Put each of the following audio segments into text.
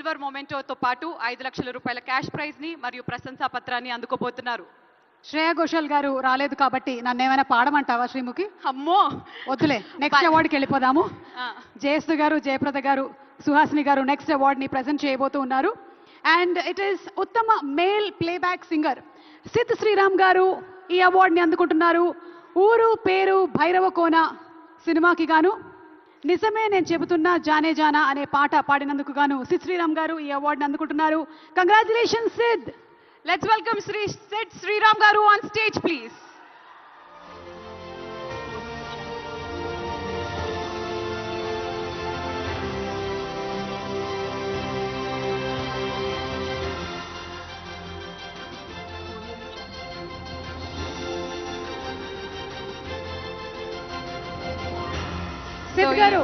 Silver మొమెంటోతో పాటు 5 లక్షల రూపాయల క్యాష్ ప్రైజ్ ని మరియు ప్రశంసా పత్రాన్ని అందుకోబోతున్నారు. శ్రేయా ఘోషాల్ గారు రాలేదు కాబట్టి నన్ను ఏమైనా పాడమంటావా శ్రీముఖి? అమ్మో వద్దులే, నెక్స్ట్ అవార్డుకి వెళ్ళిపోదాము. జయస్తు గారు, జయప్రద గారు, సుహాసిని గారు నెక్స్ట్ అవార్డ్ ని ప్రెజెంట్ చేయబోతూ ఉన్నారు. అండ్ ఇట్ ఈస్ ఉత్తమ male playback singer Sid Sriram గారు ఈ అవార్డ్ ని అందుకుంటున్నారు. ఊరు పేరు భైరవ కోన సినిమాకి గాను నిజమే నేను చెబుతున్నా జానే జానా అనే పాట పాడినందుకు గాను సిద్ శ్రీరామ్ గారు ఈ అవార్డు ని అందుకుంటున్నారు. Congratulations Sid. Let's welcome Sid Sriram garu on stage please. Sid garu,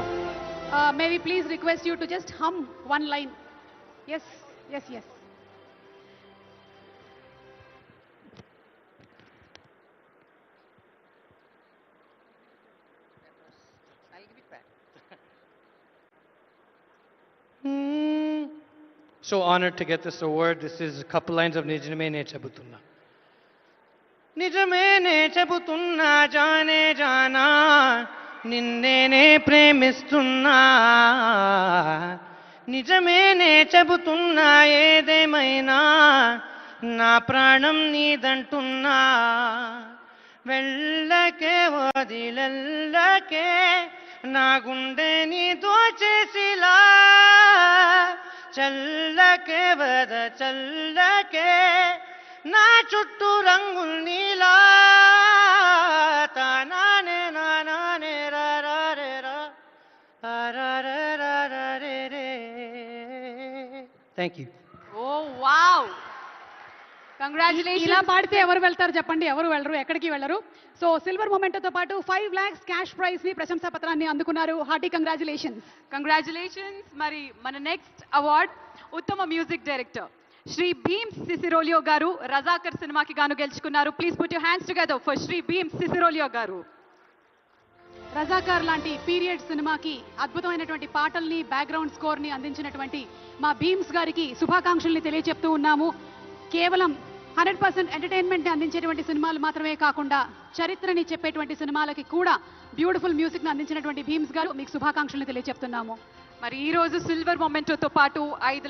may we please request you to just hum one line? Yes, yes, yes. I'll give it back. So honored to get this award. This is a couple lines of Nijame Ne Chabutunna. Nijame Ne Chabutunna Jane Jana నిన్నేనే ప్రేమిస్తున్నా నిజమేనే చెబుతున్నా ఏదేమైనా నా ప్రాణం నీదంటున్నా వెళ్ళకే వదిలెల్లకే నా గుండె నీ దోచేసిలా చల్లకే వద చల్లకే నా చుట్టూ రంగులు నీలా తానానే నానానే రారే రా రే. Thank you. Oh wow, congratulations. ఇలా పాడితే ఎవరు వెళ్తారు చెప్పండి? ఎవరు వెళ్ళరు, ఎక్కడికి వెళ్ళరు. సో సిల్వర్ మొమెంటోతో పాటు 5 lakhs క్యాష్ ప్రైజ్ ని ప్రశంసా పత్రాన్ని అందుకున్నారు. Hearty congratulations. కంగ్రాచులేషన్స్. మరి మన నెక్స్ట్ అవార్డ్ ఉత్తమ మ్యూజిక్ డైరెక్టర్ శ్రీ భీమ్స్ సిసిరోలియో గారు రజాకర్ సినిమాకి గాను గెలుచుకున్నారు. Please put your hands together for Shri Bheems Ceciroleo గారు. రజాకార్ లాంటి పీరియడ్ సినిమాకి అద్భుతమైనటువంటి పాటల్ని, బ్యాక్గ్రౌండ్ స్కోర్ ని అందించినటువంటి మా భీమ్స్ గారికి శుభాకాంక్షల్ని తెలియజెప్తూ ఉన్నాము. కేవలం 100% ఎంటర్టైన్మెంట్ ని అందించేటువంటి సినిమాలు మాత్రమే కాకుండా చరిత్రని చెప్పేటువంటి సినిమాలకి కూడా బ్యూటిఫుల్ మ్యూజిక్ ని అందించినటువంటి భీమ్స్ గారు మీకు శుభాకాంక్షల్ని తెలియజెప్తున్నాము. మరి ఈ రోజు సిల్వర్ మొమెంటోతో పాటు 5